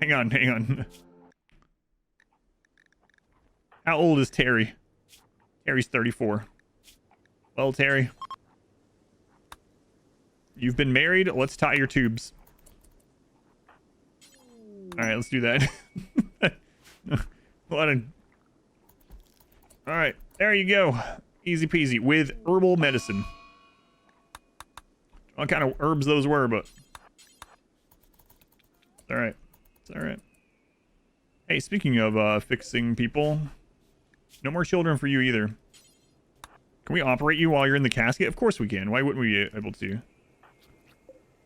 Hang on, hang on. How old is Terry? Terry's 34. Well, Terry, you've been married. Let's tie your tubes. All right, let's do that. All right, there you go. Easy peasy with herbal medicine. What kind of herbs those were, but it's all right. It's all right. Hey, speaking of fixing people, no more children for you either. Can we operate you while you're in the casket? Of course we can. Why wouldn't we be able to?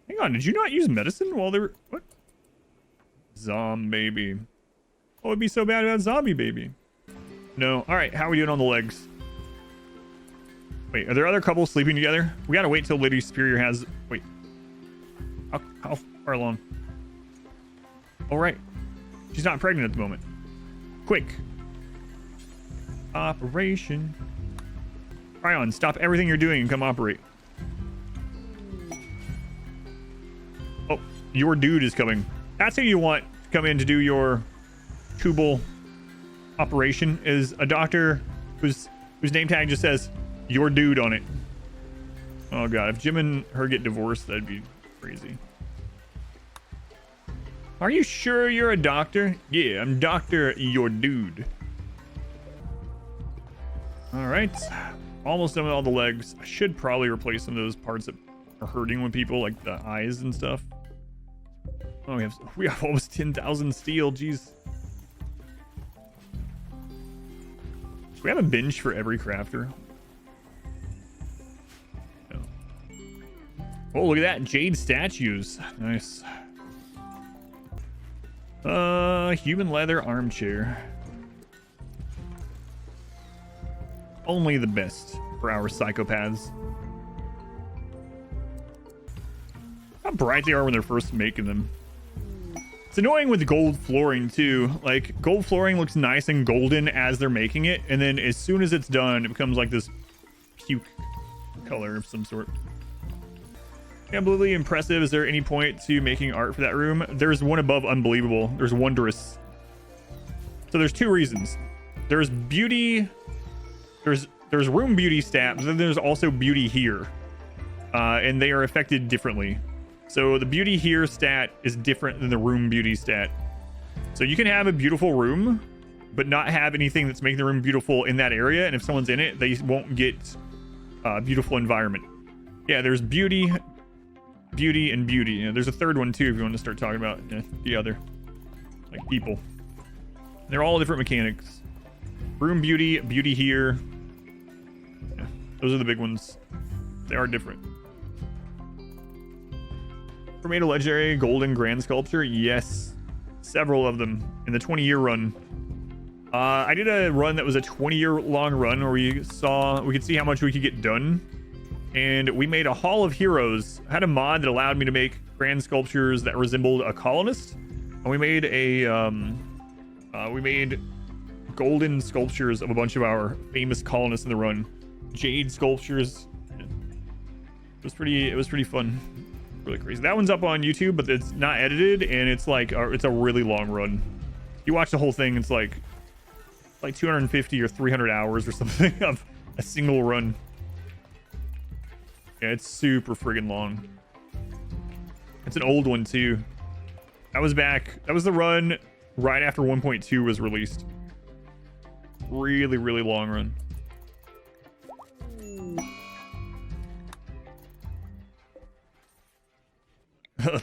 Hang on, did you not use medicine while they were... What? Zombie baby. What would be so bad about zombie baby? No. All right, how are we doing on the legs? Wait, are there other couples sleeping together? We gotta wait till Lady Superior has... Wait. How far along? All right. She's not pregnant at the moment. Quick. Operation. Tryon, stop everything you're doing and come operate. Oh, your dude is coming. That's who you want to come in to do your tubal operation, is a doctor whose name tag just says your dude on it. Oh god, if Jim and her get divorced, that'd be crazy. Are you sure you're a doctor? Yeah, I'm Dr. Your Dude. All right, almost done with all the legs. I should probably replace some of those parts that are hurting when people, like the eyes and stuff. Oh, we have almost 10,000 steel. Jeez. Do we have a bench for every crafter? No. Oh, look at that. Jade statues. Nice. Human leather armchair. Only the best for our psychopaths. How bright they are when they're first making them. It's annoying with gold flooring too. Like, gold flooring looks nice and golden as they're making it, and then as soon as it's done, it becomes like this puke color of some sort. Unbelievably impressive. Is there any point to making art for that room? There's one above unbelievable. There's wondrous. So there's two reasons. There's beauty. There's room beauty stat, but then there's also beauty here. And they are affected differently. So the beauty here stat is different than the room beauty stat. So you can have a beautiful room, but not have anything that's making the room beautiful in that area. And if someone's in it, they won't get beautiful environment. Yeah, there's beauty, beauty, and beauty. Yeah, there's a third one too if you want to start talking about the other, like people. They're all different mechanics. Room beauty, beauty here. Yeah, those are the big ones. They are different. Made a legendary golden grand sculpture. Yes, several of them in the 20-year run. I did a run that was a 20-year long run where we could see how much we could get done, and we made a Hall of Heroes. I had a mod that allowed me to make grand sculptures that resembled a colonist, and we made golden sculptures of a bunch of our famous colonists in the run. Jade sculptures. It was pretty fun. Really crazy. That one's up on YouTube, but it's not edited, and it's like it's a really long run. You watch the whole thing, it's like 250 or 300 hours or something of a single run. Yeah, it's super friggin' long. It's an old one too. That was the run right after 1.2 was released. Really, really long run.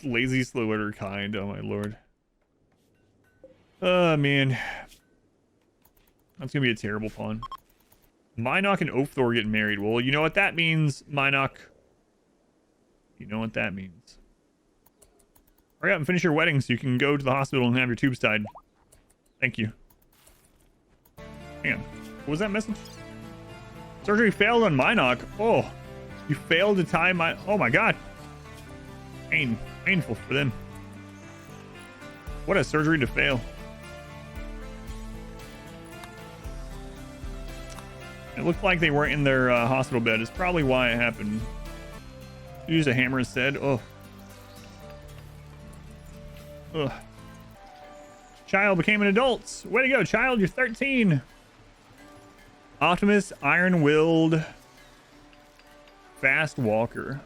Lazy, slow learner kind. Oh my lord. Man. That's gonna be a terrible pawn. Minok and Oaththor getting married. Well, you know what that means, Minok. You know what that means. Hurry up and finish your wedding so you can go to the hospital and have your tubes tied. Thank you. Hang on. What was that message? Surgery failed on Minok. Oh, you failed to tie my... Oh my god. Painful for them. What a surgery to fail. It looked like they weren't in their hospital bed. It's probably why it happened. Use a hammer instead. Oh. Ugh. Child became an adult. Way to go, child. You're 13. Optimus, iron-willed, fast walker.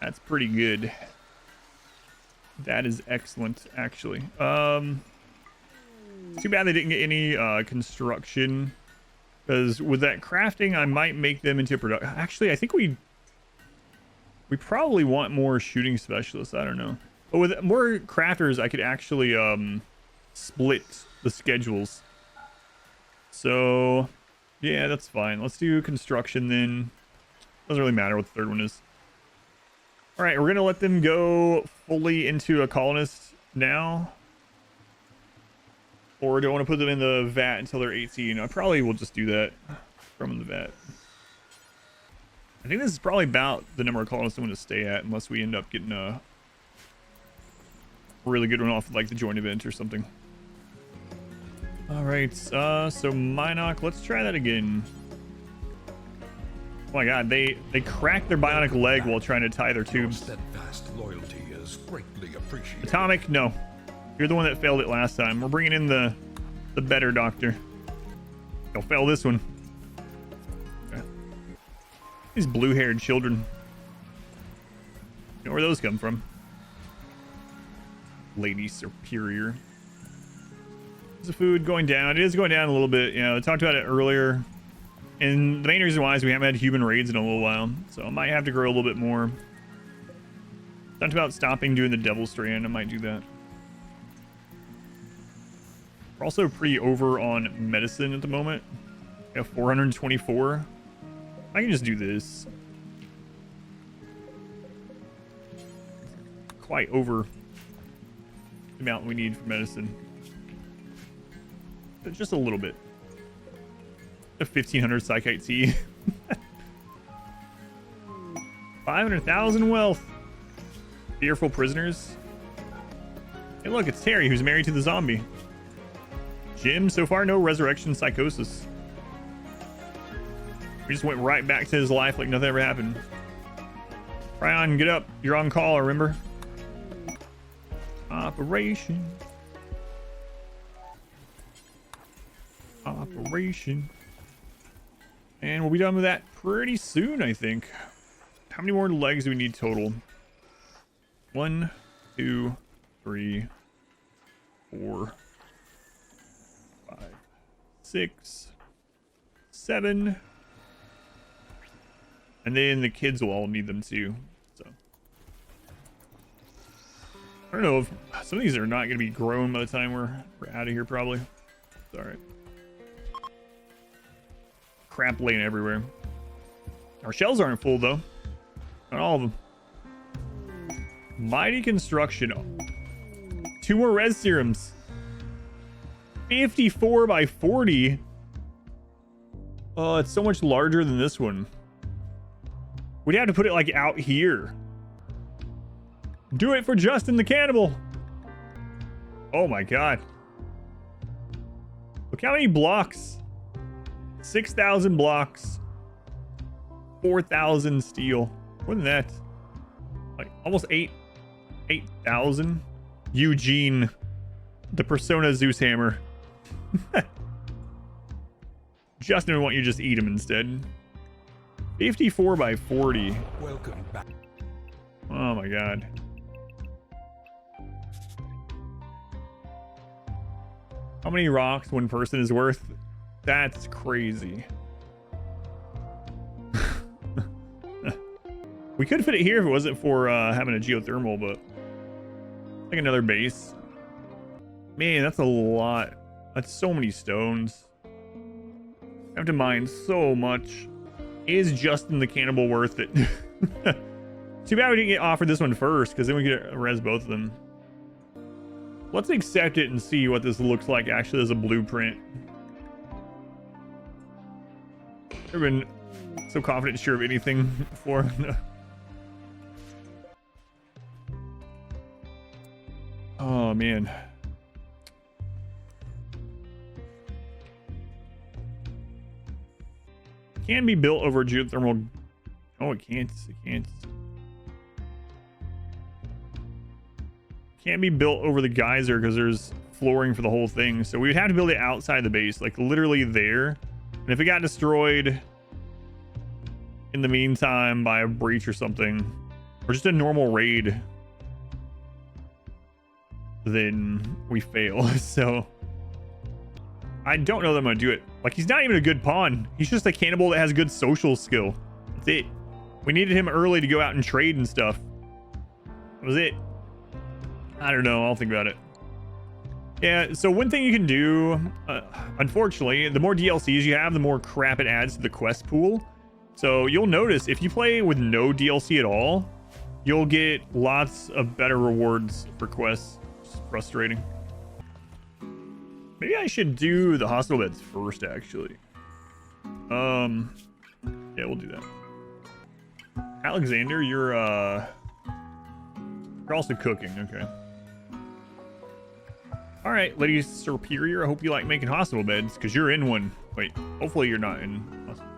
That's pretty good. That is excellent, actually. Too bad they didn't get any construction, because with that crafting, I might make them into production. Actually, I think we probably want more shooting specialists. I don't know. But with more crafters, I could actually split the schedules. So, yeah, that's fine. Let's do construction then. Doesn't really matter what the third one is. All right, we're going to let them go fully into a colonist now. Or do I want to put them in the vat until they're 18? I probably will just do that from the vat. I think this is probably about the number of colonists I'm going to stay at, unless we end up getting a really good one off like the joint event or something. All right, so Minoc, let's try that again. Oh my god, they cracked their bionic leg while trying to tie their tubes. Steadfast loyalty is greatly appreciated. Atomic, no. You're the one that failed it last time. We're bringing in the better doctor. You'll fail this one. Okay. These blue-haired children. You know where those come from? Lady Superior. Is the food going down? It is going down a little bit. You know, I talked about it earlier. And the main reason why is we haven't had human raids in a little while. So I might have to grow a little bit more. Talked about stopping doing the Devil Strand. I might do that. We're also pretty over on medicine at the moment. We have 424. I can just do this. Quite over the amount we need for medicine. But just a little bit. A 1500 Psychite T. 500,000 wealth. Fearful prisoners. Hey, look, it's Terry, who's married to the zombie. Jim, so far no resurrection psychosis. We just went right back to his life like nothing ever happened. Ryan, get up. You're on call, remember? Operation. And we'll be done with that pretty soon, I think. How many more legs do we need total? 1, 2, 3, 4, 5, 6, 7. And then the kids will all need them too. So I don't know if some of these are not going to be grown by the time we're out of here, probably. It's all right. Crap laying everywhere. Our shells aren't full though. Not all of them. Mighty construction. 2 more res serums. 54 by 40. Oh, it's so much larger than this one. We'd have to put it like out here. Do it for Justin the Cannibal. Oh my god. Look how many blocks. 6,000 blocks. 4,000 steel. More than that. Like almost 8,000. Eugene. The Persona Zeus Hammer. Justin would want you to just eat him instead. 54 by 40. Welcome back. Oh my god. How many rocks one person is worth? That's crazy. We could fit it here if it wasn't for having a geothermal, but like another base. Man, that's a lot. That's so many stones. I have to mine so much. Is Justin the Cannibal worth it? Too bad we didn't get offered this one first, because then we could res both of them. Let's accept it and see what this looks like actually as a blueprint. I've been so confident sure of anything before. Oh man. Can be built over geothermal Oh, it can't. It can't. Can't be built over the geyser because there's flooring for the whole thing. So we would have to build it outside the base, like literally there. And if it got destroyed in the meantime by a breach or something, or just a normal raid, then we fail. So I don't know that I'm gonna do it. Like, he's not even a good pawn. He's just a cannibal that has good social skill. That's it. We needed him early to go out and trade and stuff. That was it. I don't know. I'll think about it. Yeah, so one thing you can do, unfortunately, the more DLCs you have, the more crap it adds to the quest pool. So you'll notice if you play with no DLC at all, you'll get lots of better rewards for quests. It's frustrating. Maybe I should do the hospital beds first, actually. Yeah, we'll do that. Alexander, you're also cooking. Okay. All right, Lady Superior, I hope you like making hospital beds, because you're in one. Wait, hopefully you're not in hospital.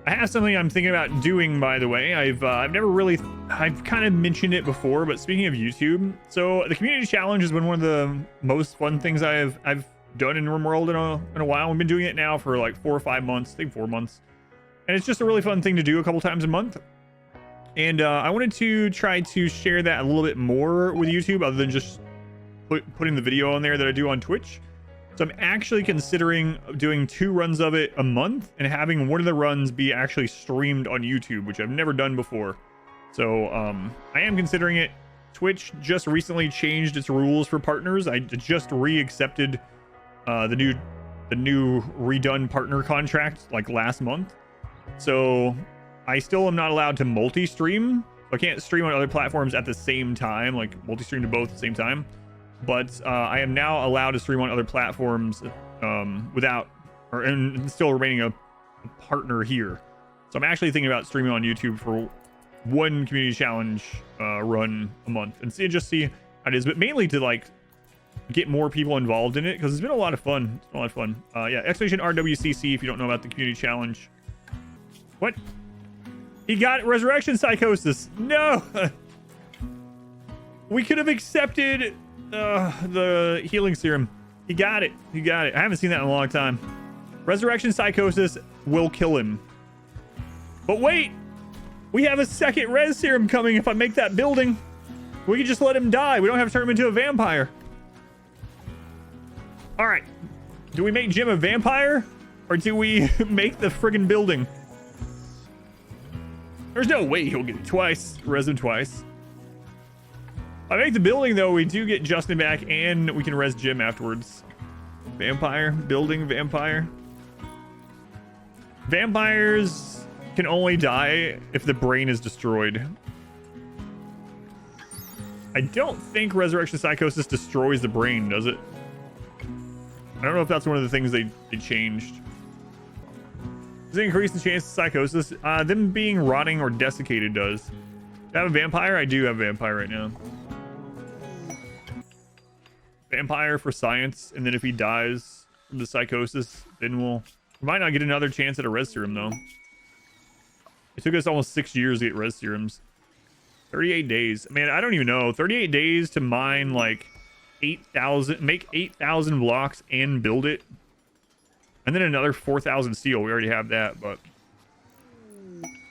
I have something I'm thinking about doing, by the way. I've kind of mentioned it before, but speaking of YouTube, so the community challenge has been one of the most fun things I've done in RimWorld in a while. We've been doing it now for like 4 or 5 months, I think 4 months. And it's just a really fun thing to do a couple times a month. And I wanted to try to share that a little bit more with YouTube, other than just putting the video on there that I do on Twitch. So I'm actually considering doing 2 runs of it a month and having one of the runs be actually streamed on YouTube, which I've never done before. So I am considering it. Twitch just recently changed its rules for partners. I just re-accepted the new redone partner contract like last month. So I still am not allowed to multi-stream. I can't stream on other platforms at the same time, like multi-stream to both at the same time. But I am now allowed to stream on other platforms and still remaining a partner here. So I'm actually thinking about streaming on YouTube for one community challenge run a month and see how it is, but mainly to like get more people involved in it, because it's been a lot of fun. It's been a lot of fun. Yeah, exclamation RWCC if you don't know about the community challenge. What? He got resurrection psychosis. No. We could have accepted the healing serum. He got it. He got it. I haven't seen that in a long time. Resurrection psychosis will kill him. But wait, we have a second res serum coming. If I make that building, we can just let him die. We don't have to turn him into a vampire. All right. Do we make Jim a vampire, or do we make the friggin' building? There's no way he'll get it twice. Res him twice. If I make the building, though, we do get Justin back, and we can res Jim afterwards. Vampire, building, vampire. Vampires can only die if the brain is destroyed. I don't think resurrection psychosis destroys the brain, does it? I don't know if that's one of the things they changed. Does it increase the chance of psychosis? Them being rotting or desiccated does. Do I have a vampire? I do have a vampire right now. Vampire for science, and then if he dies from the psychosis, then we might not get another chance at a res serum, though. It took us almost 6 years to get res serums. 38 days. Man, I don't even know. 38 days to mine like 8,000, make 8,000 blocks and build it. And then another 4,000 steel. We already have that, but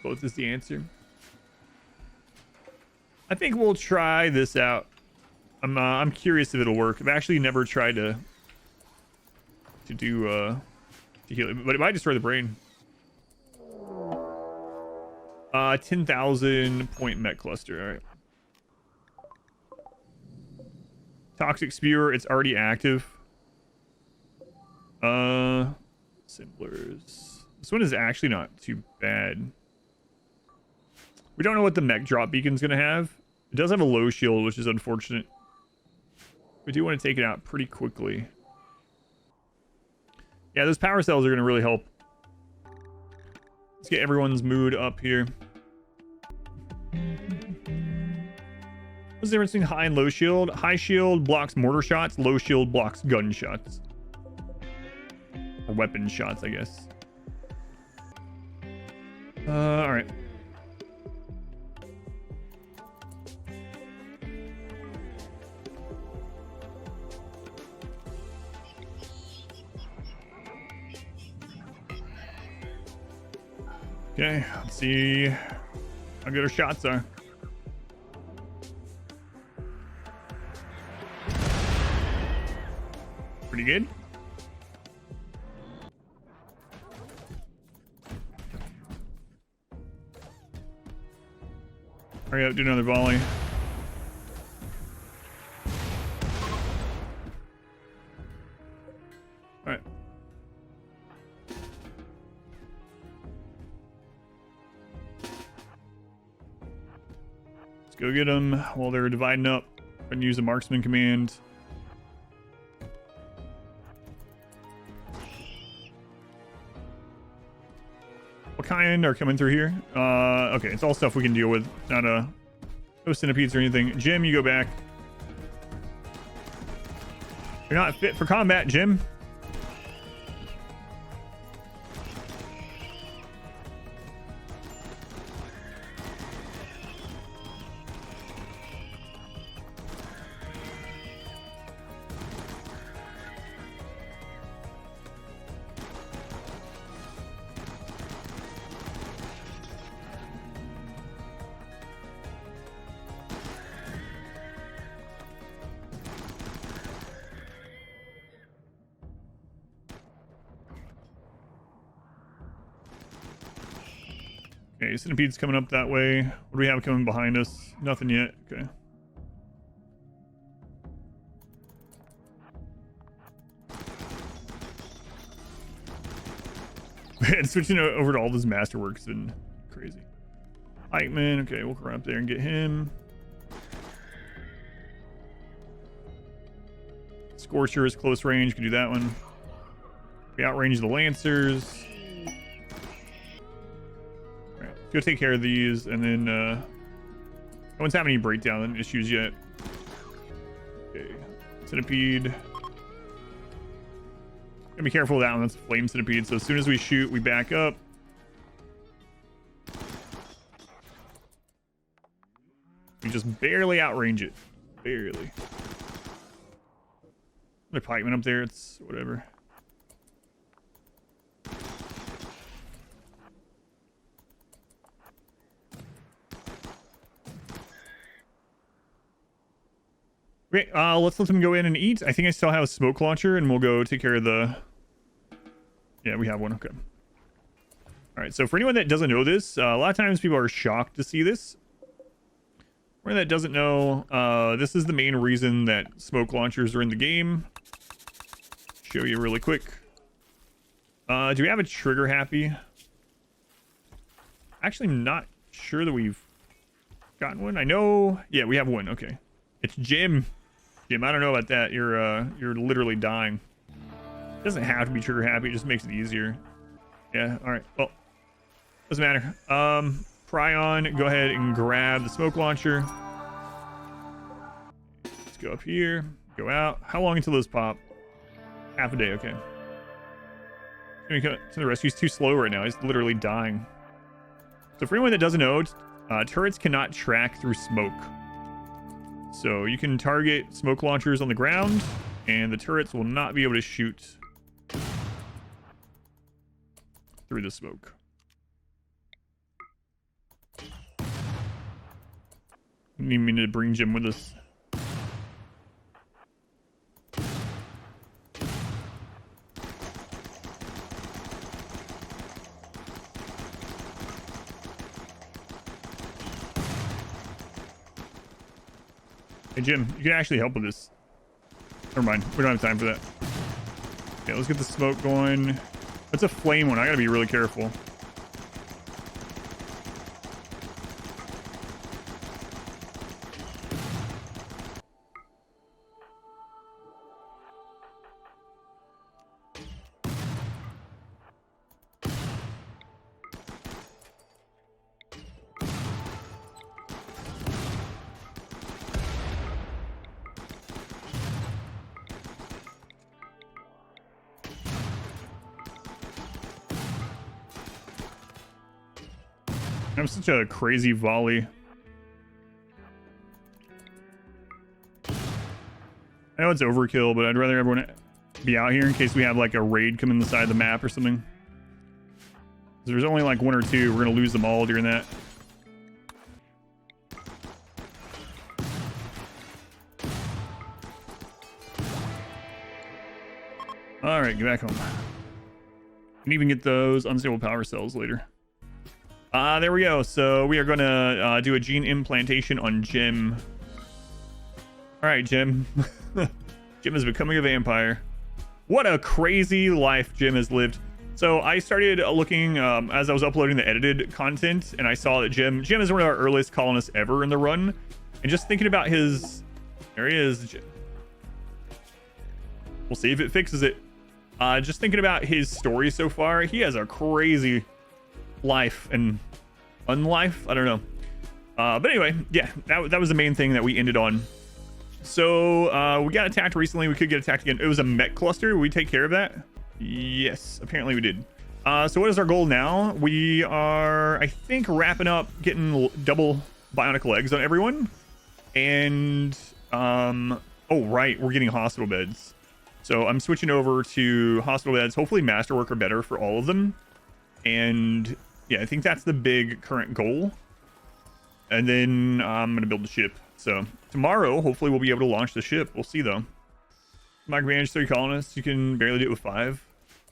both is the answer. I think we'll try this out. I'm curious if it'll work. I've actually never tried to heal it, but it might destroy the brain. 10,000 point met cluster. All right. Toxic spewer. It's already active. Simplers. This one is actually not too bad. We don't know what the mech drop beacon's gonna have. It does have a low shield, which is unfortunate. We do want to take it out pretty quickly. Yeah, those power cells are gonna really help. Let's get everyone's mood up here. What's the difference between high and low shield? High shield blocks mortar shots. Low shield blocks gun shots. Or weapon shots, I guess. All right. Okay, let's see how good our shots are. Pretty good. Hurry up, do another volley. All right. Let's go get them while they're dividing up and use the marksman command. What kind are coming through here? Okay, it's all stuff we can deal with. Not no centipedes or anything. Jim, you go back. You're not fit for combat, Jim. Okay, centipede's coming up that way. What do we have coming behind us? Nothing yet. Okay. And switching over to all this masterwork's been crazy. Eichmann, okay, we'll run up there and get him. Scorcher is close range, can do that one. We outrange the Lancers. Alright, go take care of these, and then no one's having any breakdown issues yet. Okay, Centipede. Gotta be careful with that one, that's a flame centipede. So as soon as we shoot, we back up. We just barely outrange it. Barely. Another pikeman up there, it's whatever. Okay, let's let them go in and eat. I think I still have a smoke launcher, and we'll go take care of the... Yeah, we have one. Okay. All right, so for anyone that doesn't know this, a lot of times people are shocked to see this. For anyone that doesn't know, this is the main reason that smoke launchers are in the game. Show you really quick. Do we have a trigger happy? Actually, I'm not sure that we've gotten one. I know... Yeah, we have one. Okay. It's Jim. Jim, I don't know about that. You're literally dying. It doesn't have to be trigger happy. It just makes it easier. Yeah. All right. Well, doesn't matter. Prion, go ahead and grab the smoke launcher. Let's go up here. Go out. How long until those pop? Half a day. Okay. Gonna come to the rescue. He's too slow right now. He's literally dying. So for anyone that doesn't know, turrets cannot track through smoke. So you can target smoke launchers on the ground, and the turrets will not be able to shoot through the smoke. Need me to bring Jim with us. Hey Jim, you can actually help with this. Never mind, we don't have time for that. Okay, let's get the smoke going. That's a flame one. I gotta be really careful. I'm such a crazy volley. I know it's overkill, but I'd rather everyone be out here in case we have like a raid come in the side of the map or something. There's only like 1 or 2. We're gonna lose them all during that. All right, get back home. Can even get those unstable power cells later. There we go. So we are gonna do a gene implantation on Jim. All right, Jim. Jim is becoming a vampire. What a crazy life Jim has lived. So I started looking as I was uploading the edited content, and I saw that Jim is one of our earliest colonists ever in the run. And just thinking about his, there he is, Jim. We'll see if it fixes it. Just thinking about his story so far, he has a crazy life and unlife. I don't know. But anyway, yeah, that was the main thing that we ended on. So we got attacked recently. We could get attacked again. It was a mech cluster. Did we take care of that? Yes, apparently we did. So what is our goal now? We are, I think, wrapping up getting double bionic legs on everyone. And oh right, we're getting hospital beds. So I'm switching over to hospital beds. Hopefully masterwork are better for all of them. And yeah, I think that's the big current goal. And then I'm gonna build the ship. So tomorrow, hopefully we'll be able to launch the ship. We'll see though. Micromanage 3 colonists. You can barely do it with 5.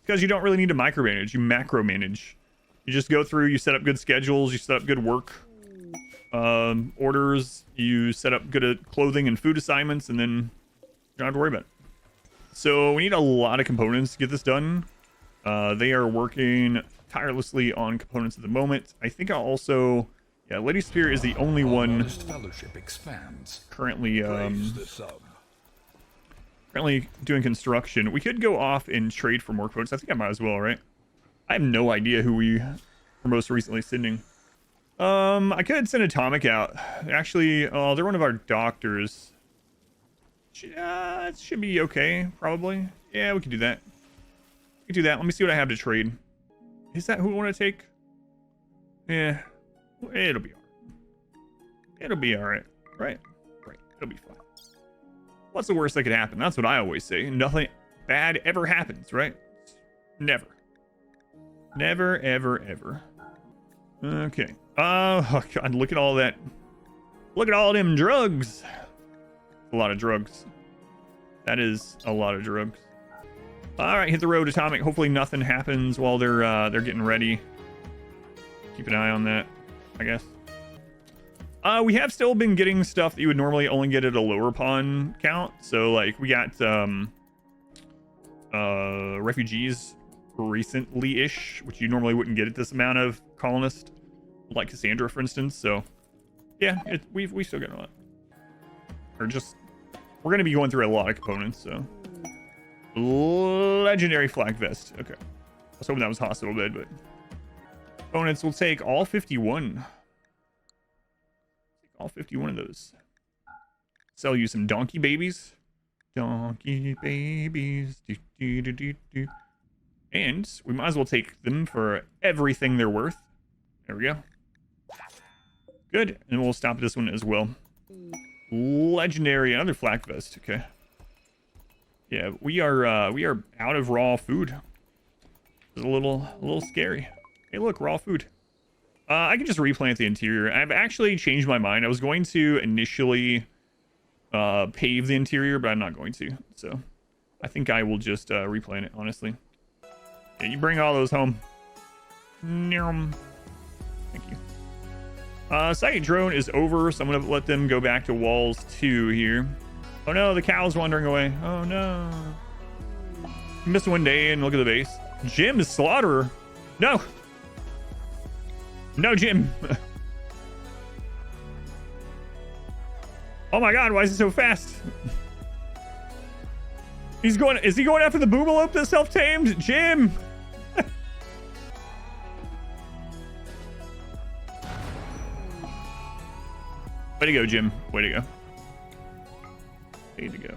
Because you don't really need to micromanage. You macro manage. You just go through, you set up good schedules, you set up good work orders, you set up good clothing and food assignments, and then you don't have to worry about it. So we need a lot of components to get this done. They are working tirelessly on components at the moment. I think I'll also... Yeah, Lady Spear is the only one fellowship expands. Currently currently doing construction. We could go off and trade for more quotes. I think I might as well, right? I have no idea who we were most recently sending. I could send Atomic out. Actually, they're one of our doctors. It should be okay, probably. Yeah, we can do that. We can do that. Let me see what I have to trade. Is that who we want to take? Yeah. It'll be alright. It'll be alright. Right? Right. It'll be fine. What's the worst that could happen? That's what I always say. Nothing bad ever happens, right? Never. Never, ever, ever. Okay. Oh, God. Look at all that. Look at all them drugs. A lot of drugs. That is a lot of drugs. All right. Hit the road, Atomic. Hopefully nothing happens while they're getting ready. Keep an eye on that, I guess. We have still been getting stuff that you would normally only get at a lower pawn count. So like we got refugees recently-ish, which you normally wouldn't get at this amount of colonists, like Cassandra, for instance. So yeah, we still got a lot. Or just we're gonna be going through a lot of components. So legendary flag vest. Okay, I was hoping that was hospital bed, but components will take all 51. All 51 of those. Sell you some donkey babies. Donkey babies. Do, do, do, do, do. And we might as well take them for everything they're worth. There we go. Good. And we'll stop this one as well. Legendary. Another flak vest. Okay. Yeah, we are out of raw food. It's a little scary. Hey, look, raw food. I can just replant the interior. I've actually changed my mind. I was going to initially pave the interior, but I'm not going to. So I think I will just replant it, honestly. Yeah, you bring all those home. Thank you. Sight drone is over, so I'm going to let them go back to walls 2 here. Oh no, the cow's wandering away. Oh no. Missed one day and look at the base. Jim is slaughterer. No. No, Jim. Oh my God, why is it so fast? Is he going after the boomalope that's self-tamed? Jim! Way to go, Jim. Way to go. Way to go.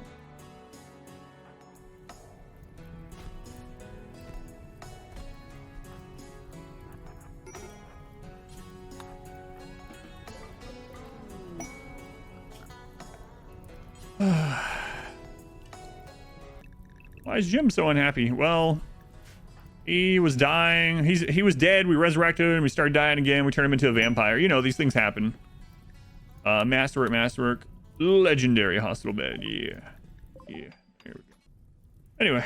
Why is Jim so unhappy? Well, he was dying. He was dead. We resurrected him. We started dying again. We turned him into a vampire. You know, these things happen. Masterwork. Legendary hospital bed. Yeah. Here we go. Anyway,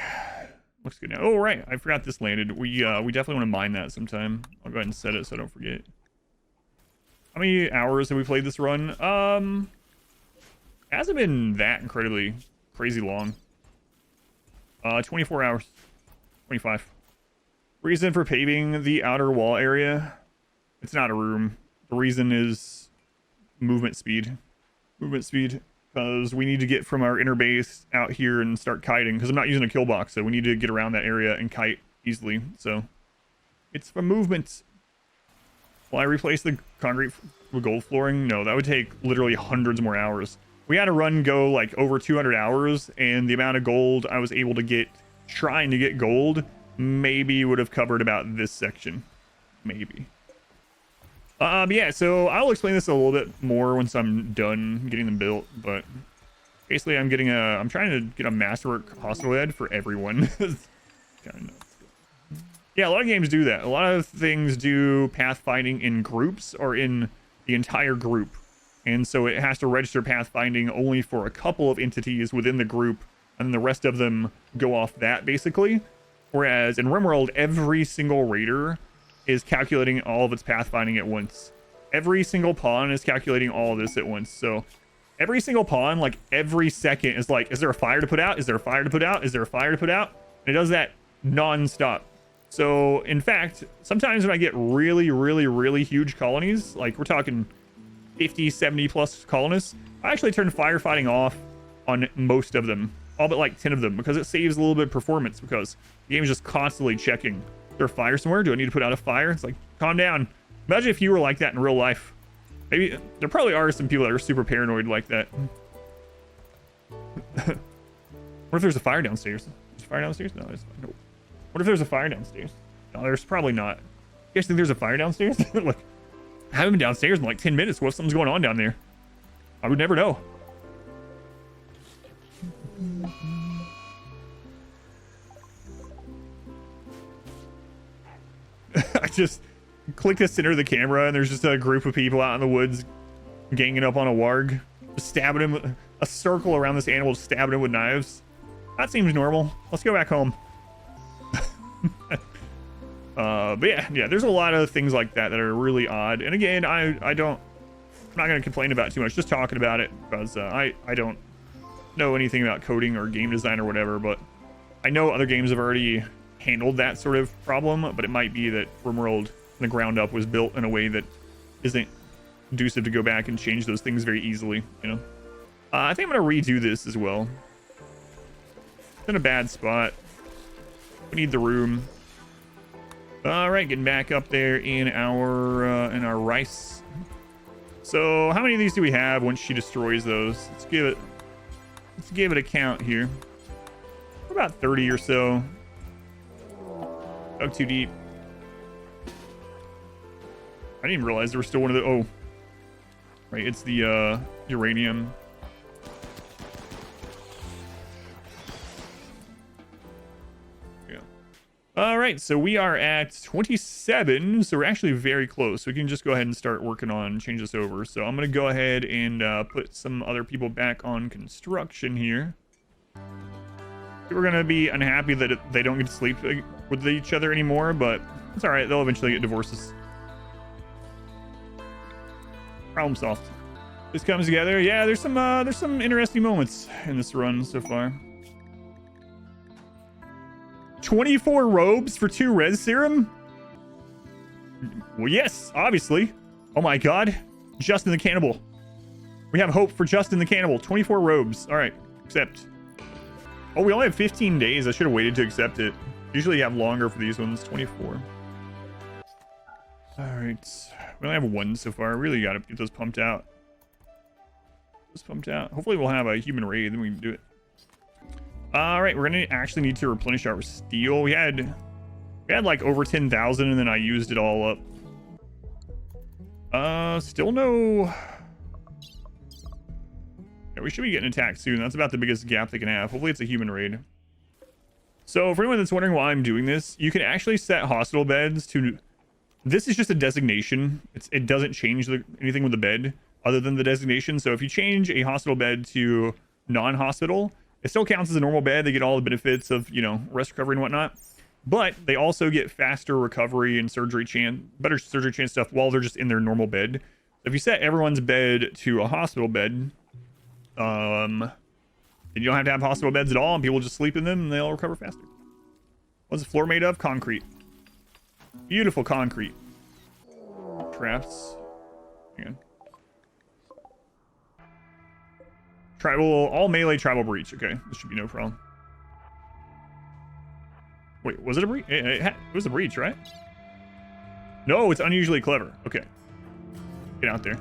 looks good now. Oh, right. I forgot this landed. We definitely want to mine that sometime. I'll go ahead and set it so I don't forget. How many hours have we played this run? Hasn't been that incredibly crazy long. 24 hours. 25. Reason for paving the outer wall area. It's not a room. The reason is movement speed. Movement speed. Because we need to get from our inner base out here and start kiting. Because I'm not using a Killbox, so we need to get around that area and kite easily. So it's for movement. Will I replace the concrete with gold flooring? No, that would take literally hundreds more hours. We had a run go like over 200 hours, and the amount of gold I was able to get trying to get gold maybe would have covered about this section. Maybe. Yeah, so I'll explain this a little bit more once I'm done getting them built, but basically I'm trying to get a masterwork hospital bed for everyone. Kind of nuts. Yeah, a lot of games do that. A lot of things do pathfinding in groups or in the entire group. And so it has to register pathfinding only for a couple of entities within the group, and then the rest of them go off that, basically. Whereas in RimWorld, every single raider is calculating all of its pathfinding at once. Every single pawn is calculating all of this at once. So every single pawn, like every second, is like, is there a fire to put out? Is there a fire to put out? Is there a fire to put out? And it does that non-stop. So in fact, sometimes when I get really, really, really huge colonies, like we're talking 50, 70 plus colonists, I actually turn firefighting off on most of them, all but like 10 of them, because it saves a little bit of performance, because the game is just constantly checking. Is there a fire somewhere? Do I need to put out a fire? It's like, calm down. Imagine if you were like that in real life. Maybe there probably are some people that are super paranoid like that. What if there's a fire downstairs? Is a fire downstairs? No, there's no. What if there's a fire downstairs? No, there's probably not. You guys think there's a fire downstairs? Like, I haven't been downstairs in like 10 minutes. What if something's going on down there? I would never know. I just click the center of the camera and there's just a group of people out in the woods ganging up on a warg, just stabbing him, a circle around this animal, just stabbing him with knives. That seems normal. Let's go back home. But yeah, there's a lot of things like that that are really odd. And again, I'm not going to complain about it too much, just talking about it, because I don't know anything about coding or game design or whatever, but I know other games have already handled that sort of problem, but it might be that RimWorld from the ground up was built in a way that isn't conducive to go back and change those things very easily, you know. I think I'm going to redo this as well. It's in a bad spot. We need the room. All right, getting back up there in our rice. So how many of these do we have once she destroys those? Let's give it a count here. We're about 30 or so. Dug too deep. I didn't even realize there was still one of the, oh, right, it's the uranium. All right, so we are at 27, so we're actually very close. We can just go ahead and start working on change this over. So I'm going to go ahead and put some other people back on construction here. We're going to be unhappy that they don't get to sleep with each other anymore, but it's all right. They'll eventually get divorces. Problem solved. This comes together. Yeah, there's some interesting moments in this run so far. 24 robes for 2 res serum? Well, yes, obviously. Oh my god. Justin the Cannibal. We have hope for Justin the Cannibal. 24 robes. All right, accept. Oh, we only have 15 days. I should have waited to accept it. Usually you have longer for these ones. 24. All right. We only have 1 so far. Really got to get those pumped out. Hopefully we'll have a human raid, then we can do it. All right, we're gonna actually need to replenish our steel. We had like over 10,000, and then I used it all up. Still no. Yeah, we should be getting attacked soon. That's about the biggest gap they can have. Hopefully it's a human raid. So for anyone that's wondering why I'm doing this, you can actually set hospital beds to... This is just a designation. It doesn't change anything with the bed other than the designation. So if you change a hospital bed to non-hospital, it still counts as a normal bed. They get all the benefits of, you know, rest recovery and whatnot. But they also get faster recovery and surgery chance, better surgery chance stuff while they're just in their normal bed. If you set everyone's bed to a hospital bed, then you don't have to have hospital beds at all, and people just sleep in them and they'll recover faster. What's the floor made of? Concrete. Beautiful concrete. Traps. Hang on. Tribal, all melee tribal breach. Okay, this should be no problem. Wait, was it a breach? It was a breach, right? No, it's unusually clever. Okay. Get out there.